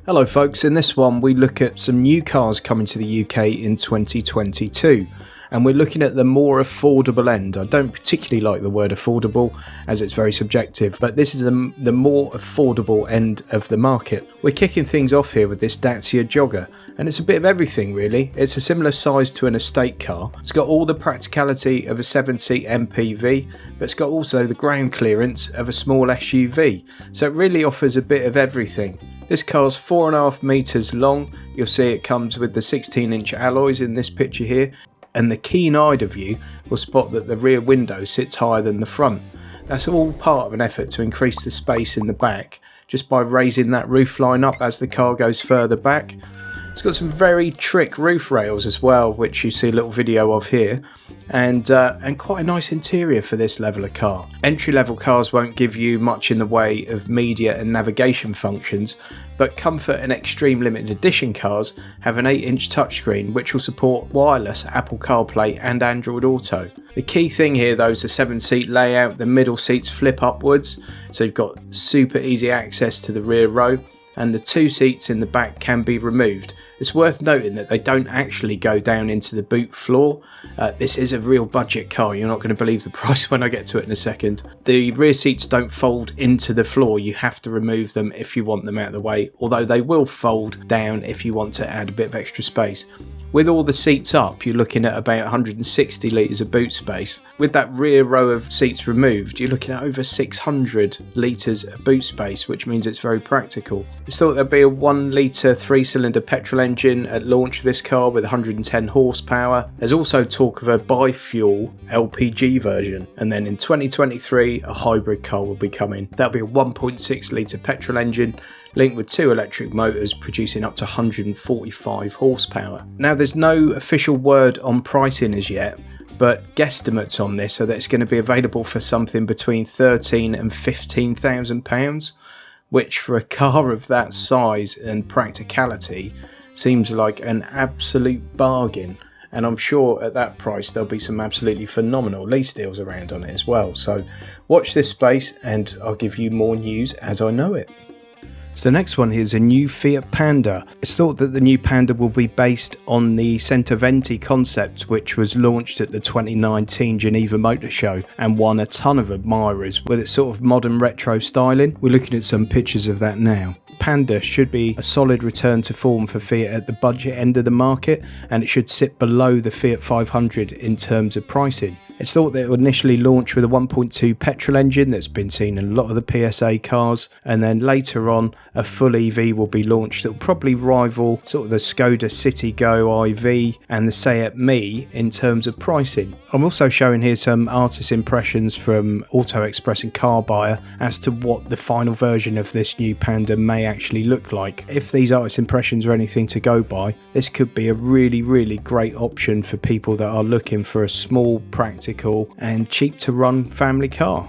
Hello folks, in this one we look at some new cars coming to the UK in 2022, and we're looking at the more affordable end. I don't particularly like the word affordable as it's very subjective, but this is the more affordable end of the market. We're kicking things off here with this Dacia Jogger, and it's a bit of everything really. It's a similar size to an estate car. It's got all the practicality of a 7-seat MPV, but it's got also the ground clearance of a small SUV, so it really offers a bit of everything. This car's 4.5 metres long. You'll see it comes with the 16-inch alloys in this picture here, and the keen-eyed of you will spot that the rear window sits higher than the front. That's all part of an effort to increase the space in the back just by raising that roof line up as the car goes further back. It's got some very trick roof rails as well, which you see a little video of here, and quite a nice interior for this level of car. Entry-level cars won't give you much in the way of media and navigation functions, but comfort and extreme limited edition cars have an 8-inch touchscreen which will support wireless Apple CarPlay and Android Auto. The key thing here though is the 7-seat layout. The middle seats flip upwards, so you've got super easy access to the rear row, and the 2 seats in the back can be removed. It's worth noting that they don't actually go down into the boot floor. This is a real budget car. You're not going to believe the price when I get to it in a second. The rear seats don't fold into the floor. You have to remove them if you want them out of the way, although they will fold down if you want to add a bit of extra space. With all the seats up, you're looking at about 160 litres of boot space. With that rear row of seats removed, you're looking at over 600 litres of boot space, which means it's very practical. It's thought there'd be a 1 litre 3-cylinder petrol engine at launch of this car with 110 horsepower. There's also talk of a bi-fuel LPG version, and then in 2023 a hybrid car will be coming. That'll be a 1.6 litre petrol engine linked with 2 electric motors producing up to 145 horsepower. Now there's no official word on pricing as yet, but guesstimates on this are that it's going to be available for something between £13,000 and £15,000, which for a car of that size and practicality seems like an absolute bargain. And I'm sure at that price there'll be some absolutely phenomenal lease deals around on it as well. So watch this space and I'll give you more news as I know it. So the next one here is a new Fiat Panda. It's thought that the new Panda will be based on the Centoventi concept, which was launched at the 2019 Geneva Motor Show and won a ton of admirers with its sort of modern retro styling. We're looking at some pictures of that now. Panda should be a solid return to form for Fiat at the budget end of the market, and it should sit below the Fiat 500 in terms of pricing. It's thought that it would initially launch with a 1.2 petrol engine that's been seen in a lot of the PSA cars, and then later on a full EV will be launched that will probably rival sort of the Skoda Citigo IV and the Seat Me in terms of pricing. I'm also showing here some artist impressions from Auto Express and Car Buyer as to what the final version of this new Panda may actually look like. If these artist impressions are anything to go by, this could be a really great option for people that are looking for a small, practical and cheap to run family car.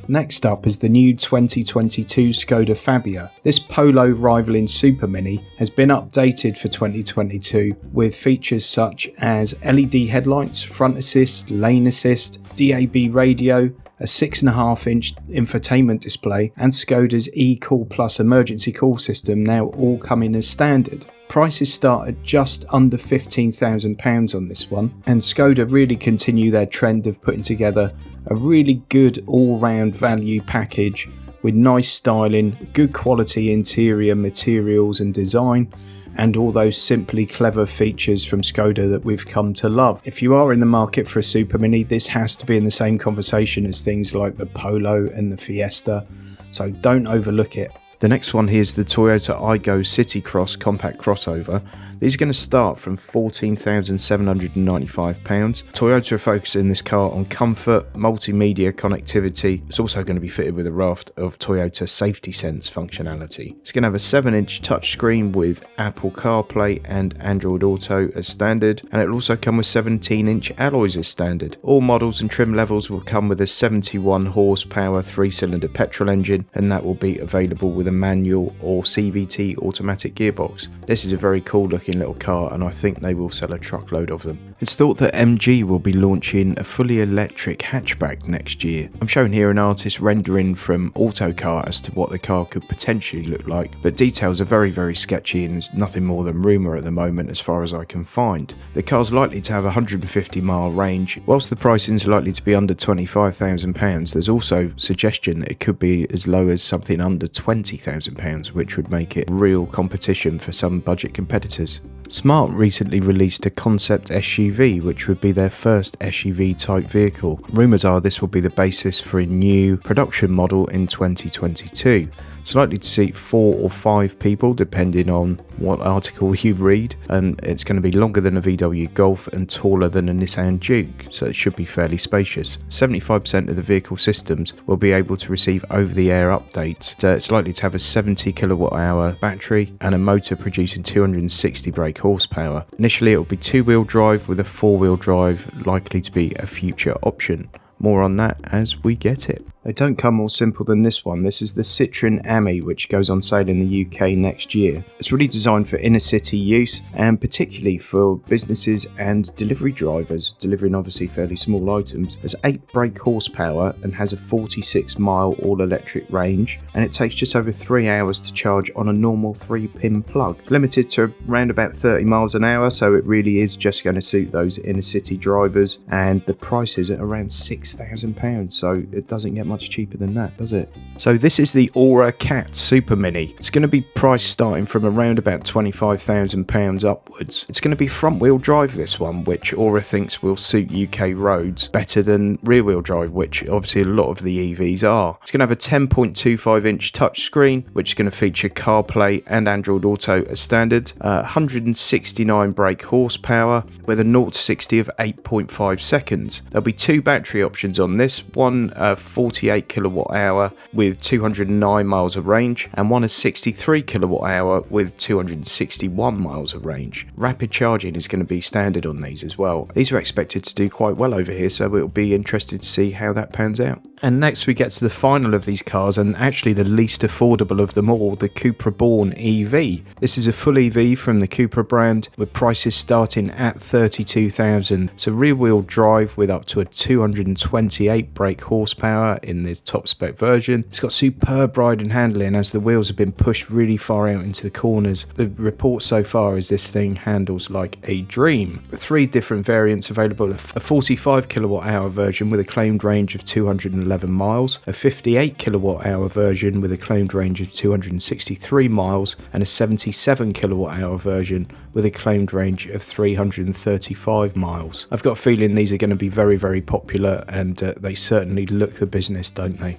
Next up is the new 2022 Skoda Fabia. This Polo rivaling Super Mini has been updated for 2022 with features such as LED headlights, front assist, lane assist, DAB radio, a 6.5-inch infotainment display, and Skoda's eCall Plus emergency call system now all coming as standard. Prices start at just under £15,000 on this one, and Skoda really continue their trend of putting together a really good all-round value package with nice styling, good quality interior materials and design, and all those simply clever features from Skoda that we've come to love. If you are in the market for a Super Mini, this has to be in the same conversation as things like the Polo and the Fiesta, so don't overlook it. The next one here is the Toyota Aygo City Cross compact crossover. These are going to start from £14,795. Toyota are focusing this car on comfort, multimedia connectivity. It's also going to be fitted with a raft of Toyota Safety Sense functionality. It's going to have a 7-inch touchscreen with Apple CarPlay and Android Auto as standard, and it'll also come with 17-inch alloys as standard. All models and trim levels will come with a 71 horsepower 3-cylinder petrol engine, and that will be available with a a manual or CVT automatic gearbox. This is a very cool looking little car, and I think they will sell a truckload of them. It's thought that MG will be launching a fully electric hatchback next year. I'm showing here an artist rendering from Autocar as to what the car could potentially look like, but details are very sketchy and it's nothing more than rumour at the moment as far as I can find. The car's likely to have a 150-mile range. Whilst the pricing is likely to be under £25,000, there's also suggestion that it could be as low as something under £20,000, which would make it real competition for some budget competitors. Smart recently released a concept SUV, which would be their first SUV type vehicle. Rumours are this will be the basis for a new production model in 2022. It's likely to seat 4 or 5 people depending on what article you read, and it's going to be longer than a VW Golf and taller than a Nissan Juke, so it should be fairly spacious. 75% of the vehicle systems will be able to receive over-the-air updates. It's likely to have a 70 kilowatt-hour battery and a motor producing 260 brake horsepower. Initially it will be 2-wheel drive, with a 4-wheel drive likely to be a future option. More on that as we get it. They don't come more simple than this one. This is the Citroen Ami, which goes on sale in the UK next year. It's really designed for inner city use, and particularly for businesses and delivery drivers, delivering obviously fairly small items. There's 8 brake horsepower and has a 46-mile all-electric range, and it takes just over 3 hours to charge on a normal 3-pin plug. It's limited to around about 30 miles an hour, so it really is just going to suit those inner city drivers, and the price is at around £6,000, so it doesn't get much cheaper than that, does it? So this is the Ora Cat Super Mini. It's going to be priced starting from around about £25,000 upwards. It's going to be front wheel drive, this one, which Ora thinks will suit UK roads better than rear wheel drive, which obviously a lot of the EVs are. It's going to have a 10.25 inch touchscreen, which is going to feature CarPlay and Android Auto as standard, 169 brake horsepower with a 0 to 60 of 8.5 seconds. There'll be 2 battery options on this, one 48 kilowatt hour with 209 miles of range, and one a 63 kilowatt hour with 261 miles of range. Rapid charging is going to be standard on these as well. These are expected to do quite well over here, so it'll be interesting to see how that pans out. And next we get to the final of these cars, and actually the least affordable of them all, the Cubra Born EV. This is a full EV from the Cubra brand, with prices starting at $32,000. It's a rear-wheel drive with up to a 228 brake horsepower in the top spec version. It's got superb ride and handling as the wheels have been pushed really far out into the corners. The report so far is this thing handles like a dream. 3 different variants available: a 45 kilowatt hour version with a claimed range of 211 miles, a 58 kilowatt hour version with a claimed range of 263 miles, and a 77 kilowatt hour version with a claimed range of 335 miles. I've got a feeling these are going to be very popular, and they certainly look the business, don't they?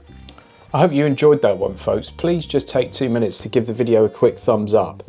I hope you enjoyed that one, folks. Please just take 2 minutes to give the video a quick thumbs up.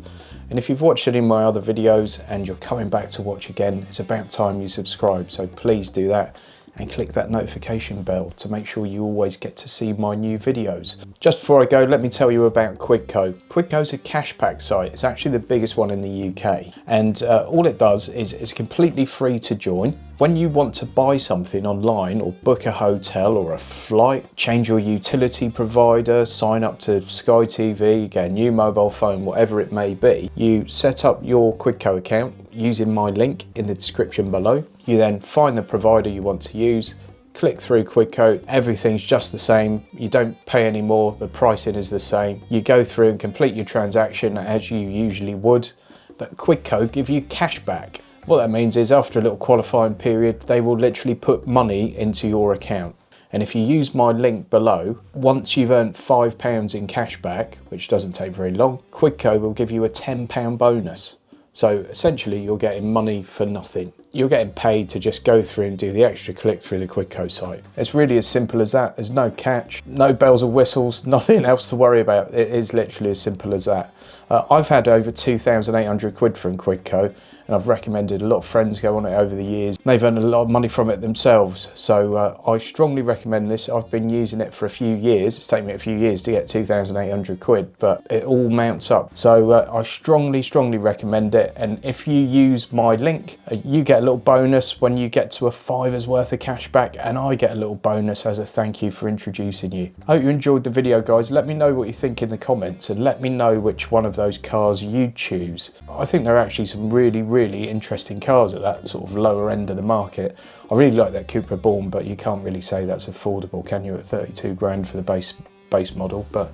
And if you've watched any of my other videos and you're coming back to watch again, it's about time you subscribe, so please do that. And click that notification bell to make sure you always get to see my new videos. Just before I go, let me tell you about Quidco. Quidco's a cashback site. It's actually the biggest one in the UK. And all it does is it's completely free to join. When you want to buy something online or book a hotel or a flight, change your utility provider, sign up to Sky TV, get a new mobile phone, whatever it may be, you set up your Quidco account using my link in the description below. You then find the provider you want to use, click through Quidco, everything's just the same, you don't pay any more, the pricing is the same. You go through and complete your transaction as you usually would, but Quidco give you cash back. What that means is after a little qualifying period, they will literally put money into your account. And if you use my link below, once you've earned £5 in cash back, which doesn't take very long, Quidco will give you a £10 bonus. So essentially you're getting money for nothing. You're getting paid to just go through and do the extra click through the Quidco site. It's really as simple as that. There's no catch, no bells or whistles, nothing else to worry about. It is literally as simple as that. I've had over 2,800 quid from Quidco, and I've recommended a lot of friends go on it over the years. They've earned a lot of money from it themselves, so I strongly recommend this. I've been using it for a few years. It's taken me a few years to get 2,800 quid, but it all mounts up. So I strongly recommend it, and if you use my link, you get a little bonus when you get to a £5's worth of cash back, and I get a little bonus as a thank you for introducing you. I hope you enjoyed the video, guys. Let me know what you think in the comments, and let me know which one of those cars you'd choose. I think there are actually some really interesting cars at that sort of lower end of the market. I really like that Cubra Born, but you can't really say that's affordable, can you, at 32 grand for the base model, but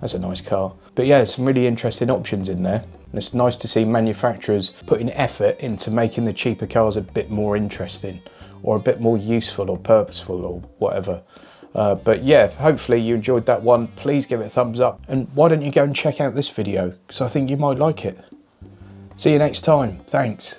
that's a nice car. But yeah, there's some really interesting options in there. And it's nice to see manufacturers putting effort into making the cheaper cars a bit more interesting, or a bit more useful or purposeful or whatever. But yeah, hopefully you enjoyed that one. Please give it a thumbs up, and why don't you go and check out this video, because I think you might like it. See you next time. Thanks.